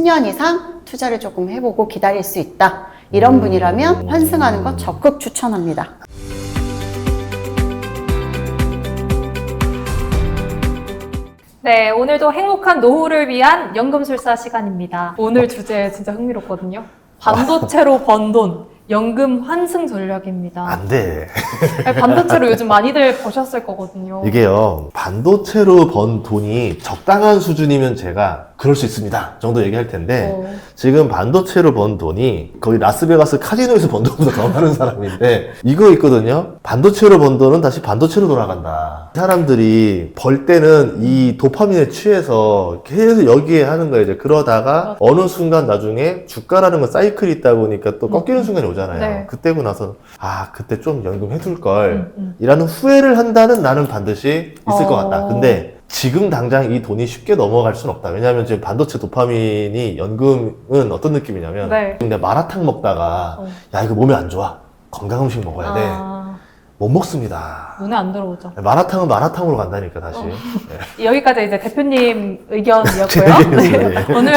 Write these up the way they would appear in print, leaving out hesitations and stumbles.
10년 이상 투자를 조금 해보고 기다릴 수 있다. 이런 분이라면 환승하는 거 적극 추천합니다. 네, 오늘도 행복한 노후를 위한 연금술사 시간입니다. 오늘 주제 진짜 흥미롭거든요. 반도체로 번 돈, 연금 환승 전략입니다. 안 돼. 반도체로 요즘 많이들 버셨을 거거든요. 이게요, 반도체로 번 돈이 적당한 수준이면 제가 그럴 수 있습니다 정도 얘기할 텐데 지금 반도체로 번 돈이 거의 라스베가스 카지노에서 번 돈보다 더 많은 사람인데 이거 있거든요. 반도체로 번 돈은 다시 반도체로 돌아간다. 사람들이 벌 때는 이 도파민에 취해서 계속 여기에 하는 거예요. 이제 그러다가 어느 순간 나중에 주가라는 건 사이클이 있다 보니까 또 꺾이는 순간이 오잖아요. 네. 그때고 나서 그때 좀 연금 해둘 걸 이라는 후회를 한다는 나는 반드시 있을 것 같다. 근데 지금 당장 이 돈이 쉽게 넘어갈 수는 없다. 왜냐하면 지금 반도체 도파민이 연금은 어떤 느낌이냐면 내가 마라탕 먹다가 야 이거 몸에 안 좋아. 건강 음식 먹어야 돼. 못 먹습니다. 눈에 안 들어오죠. 마라탕은 마라탕으로 간다니까 다시. 네. 여기까지 이제 대표님 의견이었고요. 네. 오늘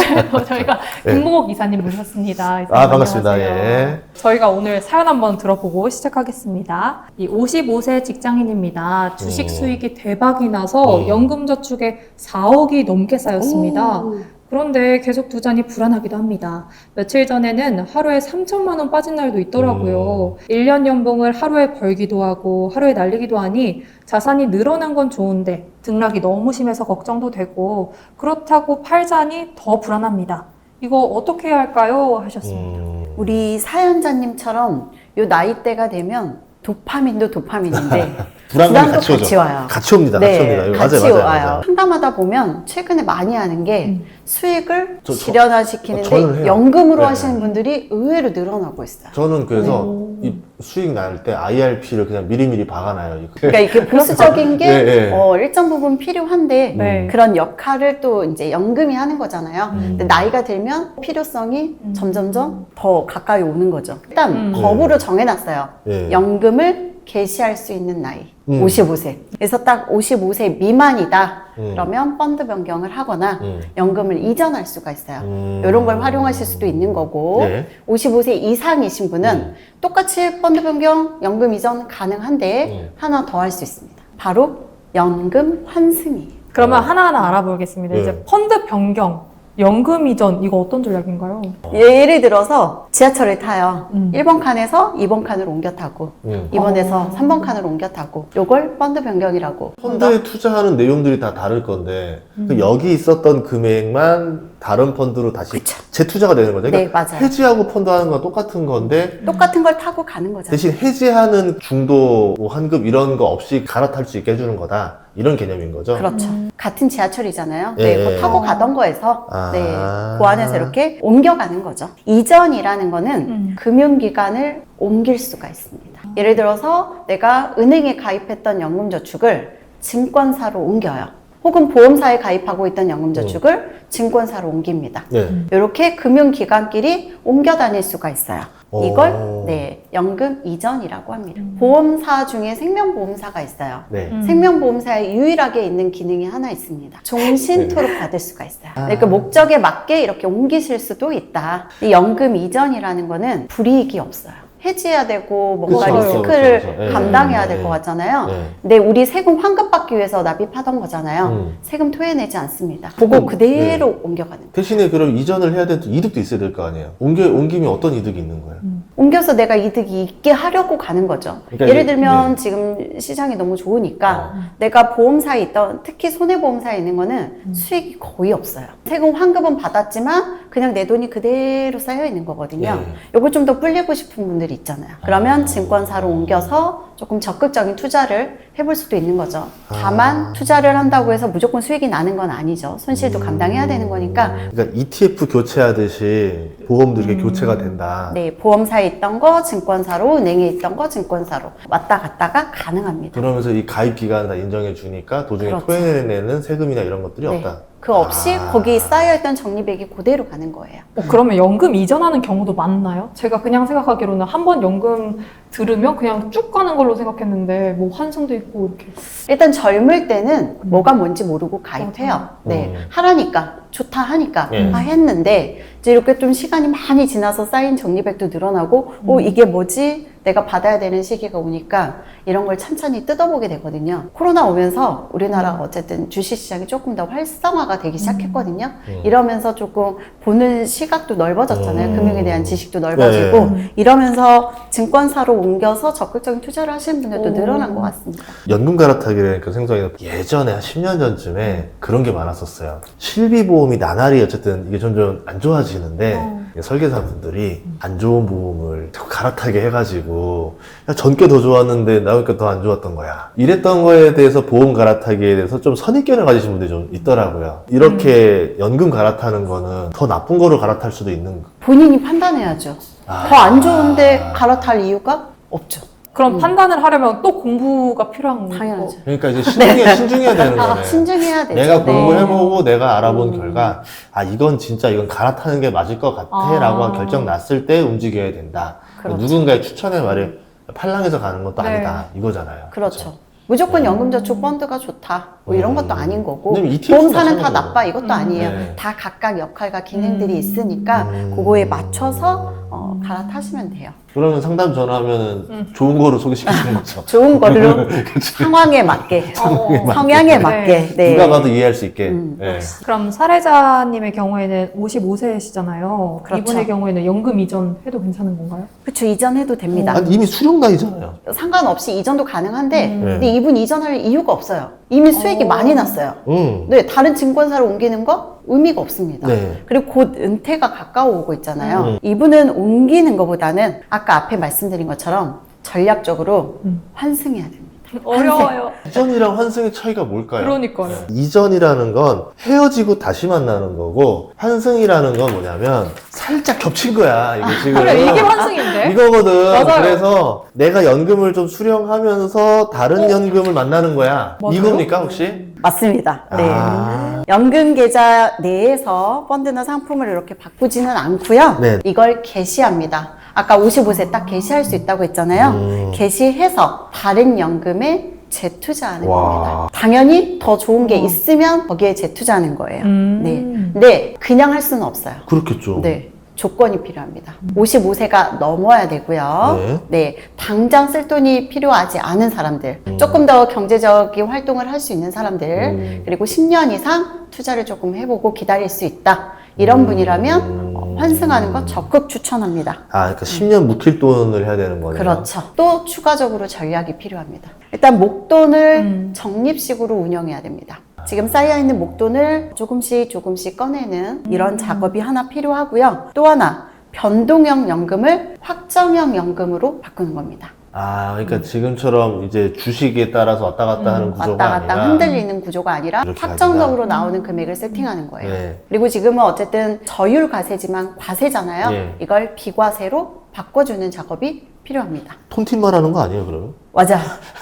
저희가 김무옥 이사님 모셨습니다. 반갑습니다. 안녕하세요. 예. 저희가 오늘 사연 한번 들어보고 시작하겠습니다. 이 55세 직장인입니다. 주식 수익이 대박이 나서 연금저축에 4억이 넘게 쌓였습니다. 그런데 계속 부전이 불안하기도 합니다. 며칠 전에는 하루에 3천만 원 빠진 날도 있더라고요. 1년 연봉을 하루에 벌기도 하고 하루에 날리기도 하니 자산이 늘어난 건 좋은데 등락이 너무 심해서 걱정도 되고 그렇다고 팔자니 더 불안합니다. 이거 어떻게 해야 할까요? 하셨습니다. 우리 사연자님처럼 요 나이대가 되면 도파민도 도파민인데 불안감이 부담도 같이 와요. 같이 옵니다. 네, 같이 옵니다. 같이 맞아요. 와요. 상담하다 보면 최근에 많이 하는 게 수익을 저는 실현화시키는데 해요. 연금으로 네. 하시는 분들이 의외로 늘어나고 있어요. 저는 그래서 이 수익 날 때 IRP를 그냥 미리미리 박아놔요. 그러니까 이렇게 보수적인 게 네. 일정 부분 필요한데 그런 역할을 또 이제 연금이 하는 거잖아요. 근데 나이가 들면 필요성이 점점점 더 가까이 오는 거죠. 일단 법으로 정해놨어요. 연금을 개시할 수 있는 나이 55세. 그래서 딱 55세 미만이다. 그러면 펀드 변경을 하거나 연금을 이전할 수가 있어요. 이런 걸 활용하실 수도 있는 거고 55세 이상이신 분은 똑같이 펀드 변경, 연금 이전 가능한데 하나 더 할 수 있습니다. 바로 연금 환승이에요. 그러면 하나하나 알아보겠습니다. 이제 펀드 변경, 연금 이전 이거 어떤 전략인가요? 예를 들어서 지하철을 타요. 1번 칸에서 2번 칸으로 옮겨 타고 2번에서 3번 칸으로 옮겨 타고 요걸 펀드 변경이라고. 펀드에 투자하는 내용들이 다 다를 건데 여기 있었던 금액만 다른 펀드로 다시 재투자가 되는 거죠. 네, 그러니까 맞아요. 해지하고 펀드하는 건 똑같은 건데 똑같은 걸 타고 가는 거잖아요. 대신 해지하는 중도 뭐 환급 이런 거 없이 갈아탈 수 있게 해주는 거다. 이런 개념인 거죠. 그렇죠. 같은 지하철이잖아요. 예. 그거 타고 가던 거에서 그 안에서 이렇게 옮겨가는 거죠. 이전이라는 거는 금융기관을 옮길 수가 있습니다. 예를 들어서 내가 은행에 가입했던 연금저축을 증권사로 옮겨요. 혹은 보험사에 가입하고 있던 연금저축을 증권사로 옮깁니다. 이렇게 금융기관끼리 옮겨 다닐 수가 있어요. 이걸 연금 이전이라고 합니다. 보험사 중에 생명보험사가 있어요. 생명보험사에 유일하게 있는 기능이 하나 있습니다. 종신토록 받을 수가 있어요. 그 목적에 맞게 이렇게 옮기실 수도 있다. 이 연금 이전이라는 거는 불이익이 없어요. 해지해야 되고 뭔가 리스크를 감당해야 될 것 같잖아요. 근데 우리 세금 환급받기 위해서 납입하던 거잖아요. 세금 토해내지 않습니다. 그거 그대로 옮겨가는 거예요. 대신에 그럼 이전을 해야 되는 이득도 있어야 될 거 아니에요. 옮기면 어떤 이득이 있는 거예요? 옮겨서 내가 이득이 있게 하려고 가는 거죠. 그러니까 예를 들면 지금 시장이 너무 좋으니까 내가 보험사에 있던, 특히 손해보험사에 있는 거는 수익이 거의 없어요. 세금 환급은 받았지만 그냥 내 돈이 그대로 쌓여 있는 거거든요. 요걸 좀 더 불리고 싶은 분들이 있잖아요. 그러면 증권사로 옮겨서 조금 적극적인 투자를 해볼 수도 있는 거죠. 다만 투자를 한다고 해서 무조건 수익이 나는 건 아니죠. 손실도 감당해야 되는 거니까. 그러니까 ETF 교체하듯이 보험도 이렇게 교체가 된다. 네, 보험사에 있던 거 증권사로, 은행에 있던 거 증권사로 왔다 갔다가 가능합니다. 그러면서 이 가입 기간 다 인정해 주니까 도중에 토해내는 세금이나 이런 것들이 없다. 그 없이 거기 쌓여있던 적립액이 그대로 가는 거예요. 그러면 연금 이전하는 경우도 많나요? 제가 그냥 생각하기로는 한 번 연금 들으면 그냥 쭉 가는 걸로 생각했는데 뭐 환승도 있고 이렇게. 일단 젊을 때는 뭐가 뭔지 모르고 가입해요. 네, 하라니까 좋다 하니까 했는데 이제 이렇게 좀 시간이 많이 지나서 쌓인 적립액도 늘어나고 이게 뭐지? 내가 받아야 되는 시기가 오니까 이런 걸 찬찬히 뜯어보게 되거든요. 코로나 오면서 우리나라가 어쨌든 주식시장이 조금 더 활성화가 되기 시작했거든요. 이러면서 조금 보는 시각도 넓어졌잖아요. 금융에 대한 지식도 넓어지고 이러면서 증권사로 옮겨서 적극적인 투자를 하시는 분들도 늘어난 것 같습니다. 연금 갈아타기라는 그 생성이 예전에 한 10년 전쯤에 그런 게 많았었어요. 실비보험이 나날이 어쨌든 이게 점점 안 좋아지는데 설계사분들이 안 좋은 보험을 자꾸 갈아타게 해가지고 야, 전께 더 좋았는데 나오니까 더 안 좋았던 거야. 이랬던 거에 대해서 보험 갈아타기에 대해서 좀 선입견을 가지신 분들이 좀 있더라고요. 이렇게 연금 갈아타는 거는 더 나쁜 거로 갈아탈 수도 있는 거. 본인이 판단해야죠. 더 안 좋은데 갈아탈 이유가 없죠. 그럼 판단을 하려면 또 공부가 필요한 거죠. 당연하죠. 그러니까 이제 신중해야 되는 거네. 신중해야 되죠. 내가 공부해보고 내가 알아본 결과 이건 진짜 이건 갈아타는 게 맞을 것 같아 라고 결정 났을 때 움직여야 된다. 그렇죠. 누군가의 추천의 말에 팔랑해서 가는 것도 네. 아니다 이거잖아요. 그렇죠. 무조건 연금저축 펀드가 좋다. 뭐 이런 것도 아닌 거고 왜냐면 ETF 가 보험사는 다 사는 거고. 나빠 이것도 아니에요. 네. 다 각각 역할과 기능들이 있으니까 그거에 맞춰서 갈아타시면 돼요. 그러면 상담 전화하면은 좋은 거로 소개시키는 거죠. 좋은 걸로 상황에 맞게, 성향에 맞게. 네. 누가 봐도 이해할 수 있게. 네. 그럼 사례자님의 경우에는 55세시잖아요. 그렇죠. 이분의 경우에는 연금 이전 해도 괜찮은 건가요? 그렇죠. 이전해도 됩니다. 아니, 이미 수령 나이잖아요. 상관없이 이전도 가능한데 네. 근데 이분 이전할 이유가 없어요. 이미 수익이 많이 났어요. 네, 다른 증권사로 옮기는 거 의미가 없습니다. 네. 그리고 곧 은퇴가 가까워 오고 있잖아요. 이분은 옮기는 것보다는 아까 앞에 말씀드린 것처럼 전략적으로 환승해야 됩니다. 어려워요. 이전이랑 환승의 차이가 뭘까요? 그러니까요. 이전이라는 건 헤어지고 다시 만나는 거고 환승이라는 건 뭐냐면 살짝 겹친 거야. 이게 지금 그래, 이게 환승인데? 이거거든. 맞아요. 그래서 내가 연금을 좀 수령하면서 다른 연금을 만나는 거야. 맞아요? 이겁니까 혹시? 맞습니다. 네. 연금 계좌 내에서 펀드나 상품을 이렇게 바꾸지는 않고요. 네. 이걸 개시합니다. 아까 55세 딱 개시할 수 있다고 했잖아요. 개시해서 다른 연금에 재투자하는 와. 겁니다. 당연히 더 좋은 게 있으면 거기에 재투자하는 거예요. 네. 근데 그냥 할 수는 없어요. 그렇겠죠. 네. 조건이 필요합니다. 55세가 넘어야 되고요. 네. 네. 당장 쓸 돈이 필요하지 않은 사람들, 조금 더 경제적인 활동을 할 수 있는 사람들, 그리고 10년 이상 투자를 조금 해보고 기다릴 수 있다. 이런 분이라면 환승하는 거 적극 추천합니다. 그러니까 10년 묵힐 돈을 해야 되는 거네요. 그렇죠. 또 추가적으로 전략이 필요합니다. 일단 목돈을 적립식으로 운영해야 됩니다. 지금 쌓여있는 목돈을 조금씩 꺼내는 이런 작업이 하나 필요하고요. 또 하나, 변동형 연금을 확정형 연금으로 바꾸는 겁니다. 그러니까 지금처럼 이제 주식에 따라서 왔다 갔다 하는 구조가 왔다 갔다 아니라 흔들리는 구조가 아니라 이렇게 확정적으로 나오는 금액을 세팅하는 거예요. 네. 그리고 지금은 어쨌든 저율 과세지만 과세잖아요. 예. 이걸 비과세로 바꿔주는 작업이 필요합니다. 톤틴만 하는 거 아니에요, 그러면? 맞아.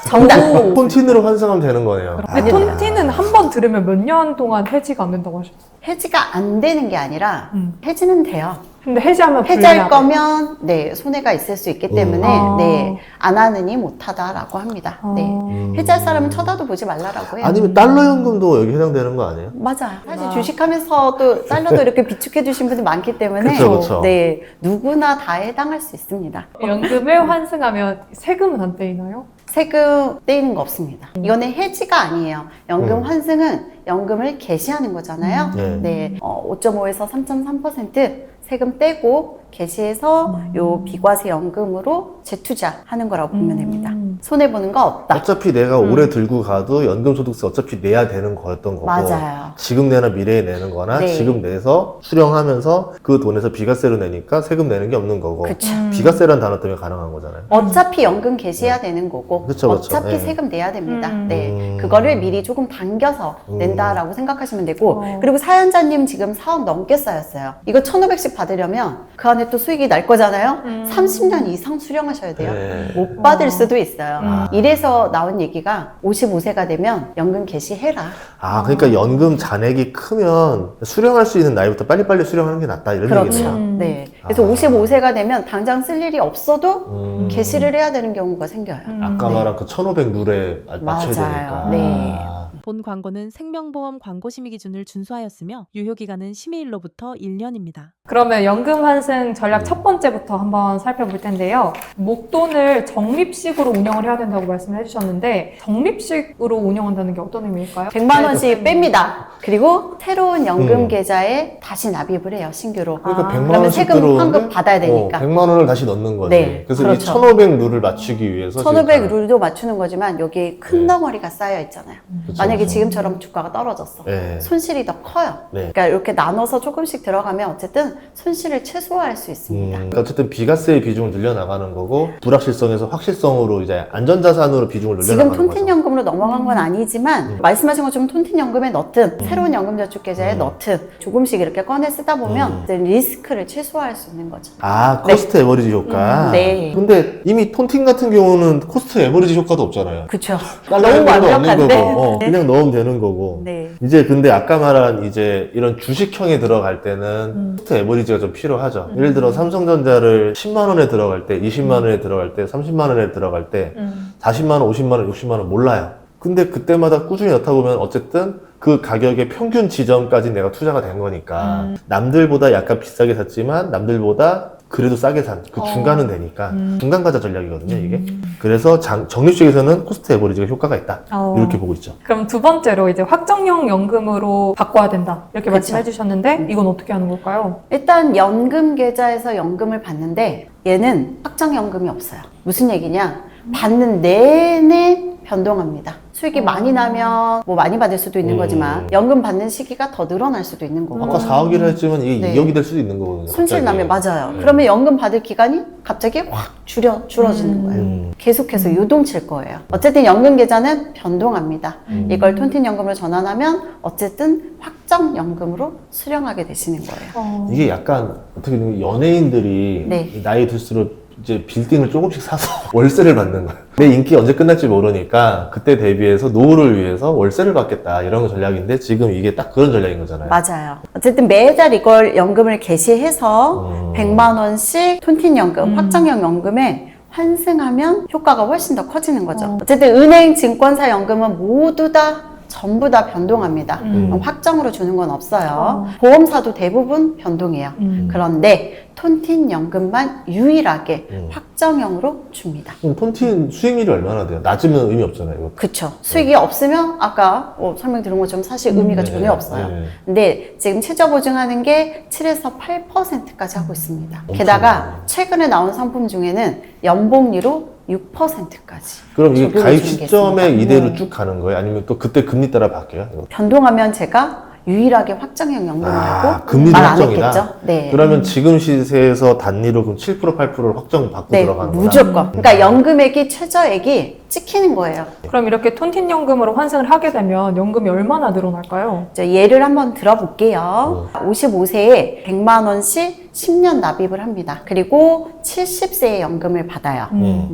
정답. 톤틴으로 환승하면 되는 거네요. 근데 톤티는 한 번 들으면 몇 년 동안 해지가 안 된다고 하셨어요. 해지가 안 되는 게 아니라 해지는 돼요. 근데 해지하면 해지할 불리하다. 거면 네 손해가 있을 수 있기 때문에 네 안 하느니 못하다라고 합니다. 네 해지할 사람은 쳐다도 보지 말라라고 해요. 아니면 달러 연금도 여기 해당되는 거 아니에요? 맞아요. 사실 주식하면서도 달러도 이렇게 비축해 주신 분이 많기 때문에 그쵸. 네 누구나 다 해당할 수 있습니다. 연금을 환승하면 세금은 안 떼이나요? 세금 떼이는 거 없습니다. 이거는 해지가 아니에요. 연금 환승은 연금을 개시하는 거잖아요. 네, 5.5에서 3.3% 세금 떼고 개시해서 요 비과세 연금으로 재투자하는 거라고 보면 됩니다. 손해 보는 거 없다. 어차피 내가 오래 들고 가도 연금소득세 어차피 내야 되는 거였던 거고 맞아요. 지금 내나 미래에 내는 거나 네. 지금 내서 수령하면서 그 돈에서 비과세로 내니까 세금 내는 게 없는 거고 그쵸. 비과세라는 단어 때문에 가능한 거잖아요. 어차피 연금 개시해야 되는 거고 그쵸. 어차피 네. 세금 내야 됩니다. 네, 그거를 미리 조금 당겨서 낸다라고 생각하시면 되고 그리고 사연자님 지금 4억 넘게 쌓였어요. 이거 1,500씩 받으려면 그 안에 또 수익이 날 거잖아요. 30년 이상 수령하셔야 돼요. 네. 못 받을 수도 있어요. 있어요. 이래서 나온 얘기가 55세가 되면 연금 개시해라. 아, 그러니까 연금 잔액이 크면 수령할 수 있는 나이부터 빨리빨리 수령하는 게 낫다 이런 그렇죠. 얘기네요. 네. 그래서 55세가 되면 당장 쓸 일이 없어도 개시를 해야 되는 경우가 생겨요. 아까 네. 말한 그 1500 룰에 맞춰야 맞아요. 되니까. 네. 본 광고는 생명보험 광고심의 기준을 준수하였으며 유효기간은 심의일로부터 1년입니다. 그러면 연금 환승 전략 첫 번째부터 한번 살펴볼 텐데요. 목돈을 적립식으로 운영을 해야 된다고 말씀을 해주셨는데 적립식으로 운영한다는 게 어떤 의미일까요? 100만 원씩 뺍니다. 그리고 새로운 연금 음. 계좌에 다시 납입을 해요, 신규로. 그러니까 100만 그러면 원씩 세금 들어오는데 환급 받아야 되니까. 100만 원을 다시 넣는 거지. 네, 그래서 그렇죠. 이 1500 룰을 맞추기 위해서 1500 룰도 맞추는 거지만 여기 큰 네. 덩어리가 쌓여 있잖아요. 그쵸, 만약에 그쵸. 지금처럼 주가가 떨어졌어. 네. 손실이 더 커요. 네. 그러니까 이렇게 나눠서 조금씩 들어가면 어쨌든 손실을 최소화할 수 있습니다. 그러니까 어쨌든 비과세의 비중을 늘려나가는 거고 불확실성에서 확실성으로 이제 안전자산으로 비중을 지금 늘려나가는 거죠. 톤틴연금으로 넘어간 건 아니지만 말씀하신 것처럼 톤틴연금에 넣든 새로운 연금저축계좌에 넣든 조금씩 이렇게 꺼내 쓰다 보면 이제 리스크를 최소화할 수 있는 거죠. 아, 코스트 에버리지 효과. 네. 근데 이미 톤틴 같은 경우는 코스트 에버리지 효과도 없잖아요. 그쵸. 너무 너무 없는 완벽한데. 거고, 그냥 넣으면 되는 거고. 네. 이제 근데 아까 말한 이제 이런 주식형에 들어갈 때는 코스트 에버리지가 좀 필요하죠. 예를 들어 삼성전자를 10만 원에 들어갈 때, 20만 원에 들어갈 때, 30만 원에 들어갈 때, 40만 원, 50만 원, 60만 원 몰라요. 근데 그때마다 꾸준히 넣다 보면 어쨌든 그 가격의 평균 지점까지 내가 투자가 된 거니까 남들보다 약간 비싸게 샀지만 남들보다 그래도 싸게 산 그 중간은 되니까 중간 가자 전략이거든요 이게. 그래서 적립식에서는 코스트 에버리지가 효과가 있다 이렇게 보고 있죠. 그럼 두 번째로 이제 확정형 연금으로 바꿔야 된다 이렇게 그쵸. 말씀해 주셨는데 이건 어떻게 하는 걸까요? 일단 연금 계좌에서 연금을 받는데 얘는 확정연금이 없어요. 무슨 얘기냐? 받는 내내 변동합니다. 수익이 많이 나면 뭐 많이 받을 수도 있는 거지만 연금 받는 시기가 더 늘어날 수도 있는 거고 아까 4억이라 했지만 이게 네. 2억이 될 수도 있는 거거든요. 손실 갑자기. 나면 맞아요. 그러면 연금 받을 기간이 갑자기 확 줄어지는 거예요. 계속해서 유동칠 거예요. 어쨌든 연금 계좌는 변동합니다. 이걸 톤틴연금으로 전환하면 어쨌든 확정연금으로 수령하게 되시는 거예요. 이게 약간 어떻게 보면 연예인들이 네. 나이 들수록 이제 빌딩을 조금씩 사서 월세를 받는 거예요. 내 인기 언제 끝날지 모르니까 그때 대비해서 노후를 위해서 월세를 받겠다 이런 전략인데 지금 이게 딱 그런 전략인 거잖아요. 맞아요. 어쨌든 매달 이걸 연금을 개시해서 100만 원씩 톤틴연금, 확정형 연금에 환승하면 효과가 훨씬 더 커지는 거죠. 어쨌든 은행, 증권사 연금은 모두 다 전부 다 변동합니다. 확정으로 주는 건 없어요. 보험사도 대부분 변동해요. 그런데 톤틴연금만 유일하게 확정형으로 줍니다. 그럼 톤틴 수익률이 얼마나 돼요? 낮으면 의미 없잖아요. 이거. 그쵸. 수익이 없으면 아까 설명드린 것처럼 사실 의미가 전혀 없어요. 네. 근데 지금 최저 보증하는 게 7에서 8%까지 하고 있습니다. 엄청 게다가 많아요. 최근에 나온 상품 중에는 연복리로 6%까지. 그럼 이게 적용해 가입 주는 게 시점에 있습니다. 이대로 쭉 가는 거예요? 아니면 또 그때 금리 따라 바뀌어요? 이거? 변동하면 제가 유일하게 확정형 연금이라고 금리도 말 안 확정이다? 했겠죠. 네. 그러면 지금 시세에서 단리로 그럼 7% 8%를 확정 받고 네, 들어가는 거야? 무조건. 그러니까 연금액이 최저액이 찍히는 거예요. 그럼 이렇게 톤틴연금으로 환승을 하게 되면 연금이 얼마나 늘어날까요? 이제 예를 한번 들어볼게요. 55세에 100만 원씩 10년 납입을 합니다. 그리고 70세에 연금을 받아요.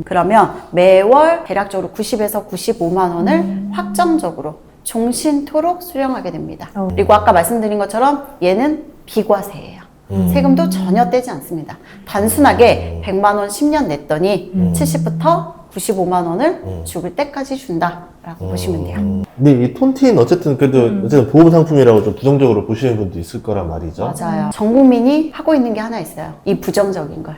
그러면 매월 대략적으로 90에서 95만 원을 확정적으로 종신토록 수령하게 됩니다. 그리고 아까 말씀드린 것처럼 얘는 비과세예요. 세금도 전혀 떼지 않습니다. 단순하게 100만 원 10년 냈더니 70부터 95만 원을 죽을 때까지 준다라고 보시면 돼요. 근데 이 톤틴 어쨌든 그래도 어쨌든 보험 상품이라고 좀 부정적으로 보시는 분도 있을 거란 말이죠. 맞아요. 전 국민이 하고 있는 게 하나 있어요. 이 부정적인 걸.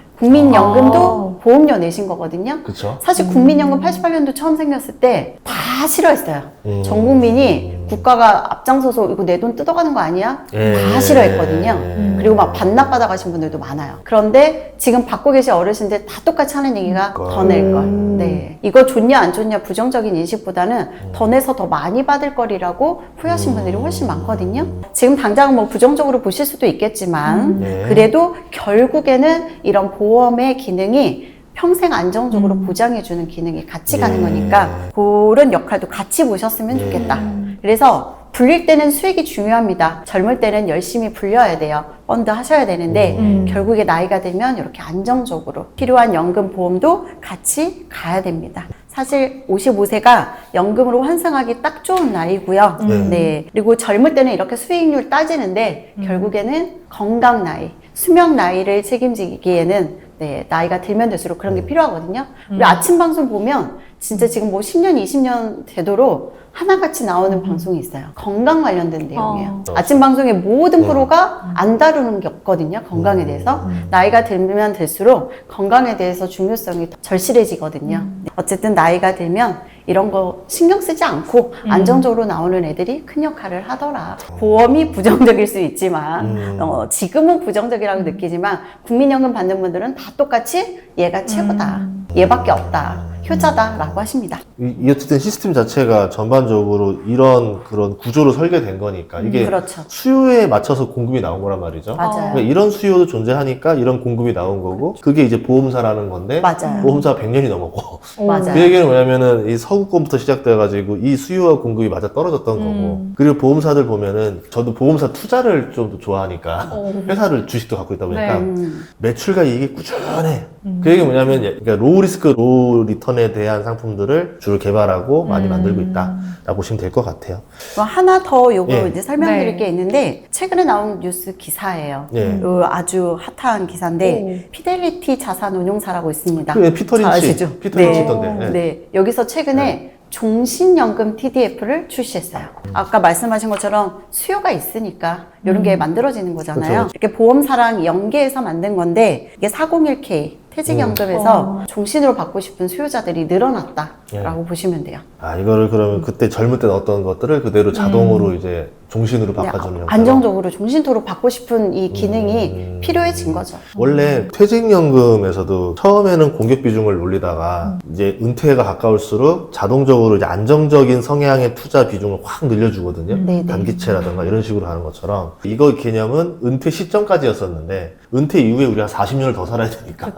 국민연금도 보험료 내신 거거든요. 그렇죠. 사실 국민연금 88년도 처음 생겼을 때 다 싫어했어요. 전 국민이 국가가 앞장서서 이거 내 돈 뜯어가는 거 아니야? 다 싫어했거든요. 그리고 막 반납받아 가신 분들도 많아요. 그런데 지금 받고 계신 어르신들 다 똑같이 하는 얘기가 더 낼 걸. 네. 이거 좋냐 안 좋냐 부정적인 인식보다는 더 내서 더 많이 받을 거리라고 후회하신 분들이 훨씬 많거든요. 지금 당장은 뭐 부정적으로 보실 수도 있겠지만 그래도 결국에는 이런 보험의 기능이 평생 안정적으로 보장해주는 기능이 같이 가는 거니까 그런 역할도 같이 보셨으면 좋겠다. 그래서 불릴 때는 수익이 중요합니다. 젊을 때는 열심히 불려야 돼요. 펀드 하셔야 되는데 결국에 나이가 들면 이렇게 안정적으로 필요한 연금 보험도 같이 가야 됩니다. 사실 55세가 연금으로 환생하기 딱 좋은 나이고요. 네. 그리고 젊을 때는 이렇게 수익률 따지는데 결국에는 건강 나이, 수명 나이를 책임지기에는 네, 나이가 들면 될수록 그런 게 필요하거든요. 우리 아침 방송 보면 진짜 지금 뭐 10년, 20년 되도록 하나같이 나오는 방송이 있어요. 건강 관련된 내용이에요. 아침 방송의 모든 프로가 안 다루는 게 없거든요. 건강에 대해서. 나이가 들면 들수록 건강에 대해서 중요성이 더 절실해지거든요. 어쨌든 나이가 들면 이런 거 신경 쓰지 않고 안정적으로 나오는 애들이 큰 역할을 하더라. 보험이 부정적일 수 있지만 지금은 부정적이라고 느끼지만 국민연금 받는 분들은 다 똑같이 얘가 최고다. 얘밖에 없다. 효자다라고 하십니다. 이 어쨌든 시스템 자체가 전반적으로 이런 그런 구조로 설계된 거니까 이게 그렇죠. 수요에 맞춰서 공급이 나온 거란 말이죠. 맞아요. 그러니까 이런 수요도 존재하니까 이런 공급이 나온 거고 그게 이제 보험사라는 건데 맞아요. 보험사 100년이 넘었고 맞아요. 그 얘기는 뭐냐면은 이 서구권부터 시작돼가지고 이 수요와 공급이 맞아 떨어졌던 거고 그리고 보험사들 보면은 저도 보험사 투자를 좀 좋아하니까 회사를 주식도 갖고 있다 보니까 매출과 이익이 꾸준해. 그 얘기 뭐냐면 그러니까 로우 리스크 로우 리턴에 대한 상품들을 주로 개발하고 많이 만들고 있다라고 보시면 될 것 같아요. 하나 더 요거 예. 이제 설명드릴 네. 게 있는데 최근에 나온 뉴스 기사예요. 예. 아주 핫한 기사인데 피델리티 자산운용사라고 있습니다. 그 피터 잘 린치, 아시죠? 피터 네. 린치 있던데. 네. 네. 여기서 최근에 종신연금 TDF를 출시했어요. 아까 말씀하신 것처럼 수요가 있으니까 이런 게 만들어지는 거잖아요. 그쵸. 이렇게 보험사랑 연계해서 만든 건데 이게 401k 퇴직연금에서 종신으로 받고 싶은 수요자들이 늘어났다라고 보시면 돼요. 아, 이거를 그러면 그때 젊을 때 어떤 것들을 그대로 자동으로 이제 종신으로 바꿔주는 형태로. 안정적으로 종신토로 받고 싶은 이 기능이 필요해진 거죠. 원래 퇴직연금에서도 처음에는 공격 비중을 올리다가 이제 은퇴가 가까울수록 자동적으로 이제 안정적인 성향의 투자 비중을 확 늘려주거든요. 네네. 단기채라든가 이런 식으로 하는 것처럼 이거 개념은 은퇴 시점까지였었는데 은퇴 이후에 우리가 40년을 더 살아야 되니까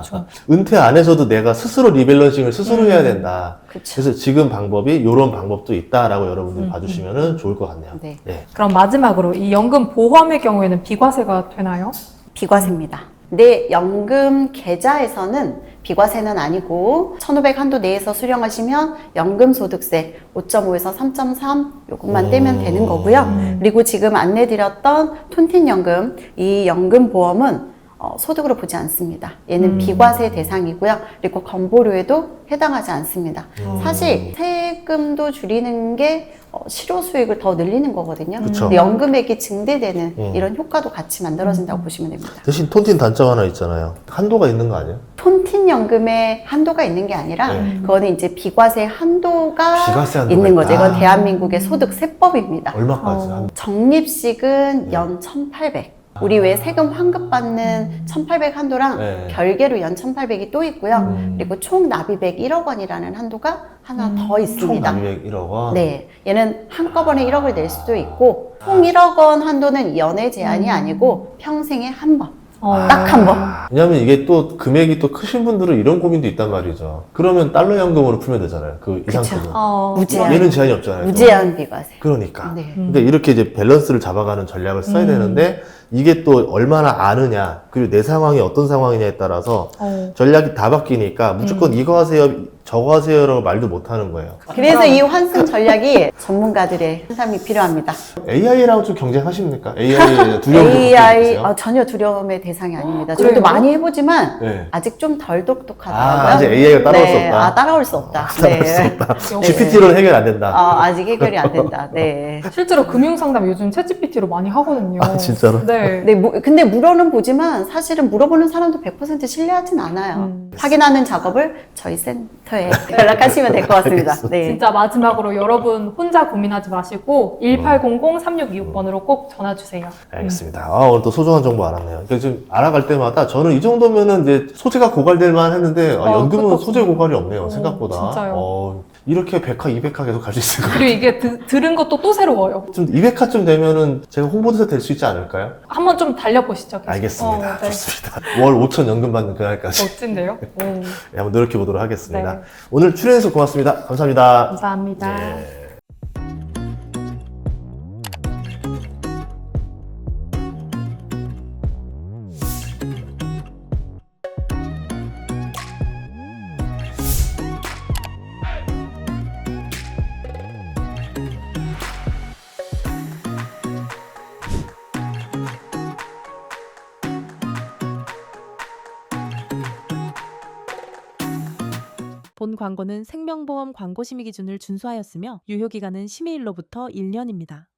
은퇴 안에서도 내가 스스로 리밸런싱을 스스로 해야 된다. 그쵸. 그래서 지금 방법이 이런 방법도 있다라고 여러분들이 봐주시면 좋을 것 같네요. 네. 네. 그럼 마지막으로 이 연금 보험의 경우에는 비과세가 되나요? 비과세입니다. 내 연금 계좌에서는 비과세는 아니고 1,500 한도 내에서 수령하시면 연금소득세 5.5에서 3.3 요것만 떼면 되는 거고요. 그리고 지금 안내드렸던 톤틴연금 이 연금보험은 소득으로 보지 않습니다. 얘는 비과세 대상이고요. 그리고 건보료에도 해당하지 않습니다. 사실 세금도 줄이는 게 실효 수익을 더 늘리는 거거든요. 그쵸. 근데 연금액이 증대되는 이런 효과도 같이 만들어진다고 보시면 됩니다. 대신 톤틴 단점 하나 있잖아요. 한도가 있는 거 아니에요? 톤틴 연금에 한도가 있는 게 아니라 그거는 이제 비과세 한도가 비과세 한도가 있는 거죠. 있다. 이건 대한민국의 소득세법입니다. 얼마까지? 적립식은 연 1,800. 우리 왜 세금 환급받는 1,800 한도랑 네. 별개로 연 1,800이 또 있고요. 그리고 총 납입액 1억 원이라는 한도가 하나 더 총 있습니다. 납입액 1억 원? 네, 얘는 한꺼번에 1억을 낼 수도 있고 총 1억 원 한도는 연애 제한이 아니고 평생에 한 번. 딱 한 번. 왜냐면 이게 또 금액이 또 크신 분들은 이런 고민도 있단 말이죠. 그러면 달러 연금으로 풀면 되잖아요. 그 이상금은. 무제한. 얘는 제한이 없잖아요. 무제한 비과세. 그러니까. 네. 근데 이렇게 이제 밸런스를 잡아가는 전략을 써야 되는데 이게 또 얼마나 아느냐 그리고 내 상황이 어떤 상황이냐에 따라서 전략이 다 바뀌니까 무조건 이거 하세요 저거 하세요라고 말도 못 하는 거예요. 그래서 이 환승 전략이 전문가들의 상담이 필요합니다. AI랑 좀 경쟁하십니까? AI 두려움 AI 전혀 두려움의 대상이 아닙니다. 그래요? 저도 많이 해보지만 네. 아직 좀 덜 똑똑하더라고요. 아직 AI가 따라올 수 없다. 따라올 수 없다. 따라올 수 없다. 네. GPT로는 해결 안 된다. 아직 해결이 안 된다. 네. 실제로 금융상담 요즘 챗GPT로 많이 하거든요. 아, 진짜로? 네. 네, 근데 물어는 보지만 사실은 물어보는 사람도 100% 신뢰하진 않아요. 확인하는 작업을 저희 센터에 연락하시면 될 것 같습니다. 네. 진짜 마지막으로 여러분 혼자 고민하지 마시고 1800-3626번으로 꼭 전화 주세요. 알겠습니다. 오늘 또 소중한 정보 알았네요. 그러니까 좀 알아갈 때마다 저는 이 정도면은 이제 소재가 고갈될 만 했는데 연금은 그것도 소재 고갈이 없네요. 생각보다. 진짜요. 이렇게 100화, 200화 계속 갈 수 있을 것 같아요. 그리고 이게 들은 것도 또 새로워요. 좀 200화쯤 되면은 제가 홍보대사 될 수 있지 않을까요? 한번 좀 달려보시죠. 계속. 알겠습니다. 네. 좋습니다. 월 5천 연금 받는 그날까지 멋진데요? 오, 네, 한번 노력해 보도록 하겠습니다. 네. 오늘 출연해서 고맙습니다. 감사합니다. 감사합니다. 네. 본 광고는 생명보험 광고심의 기준을 준수하였으며 유효기간은 심의일로부터 1년입니다.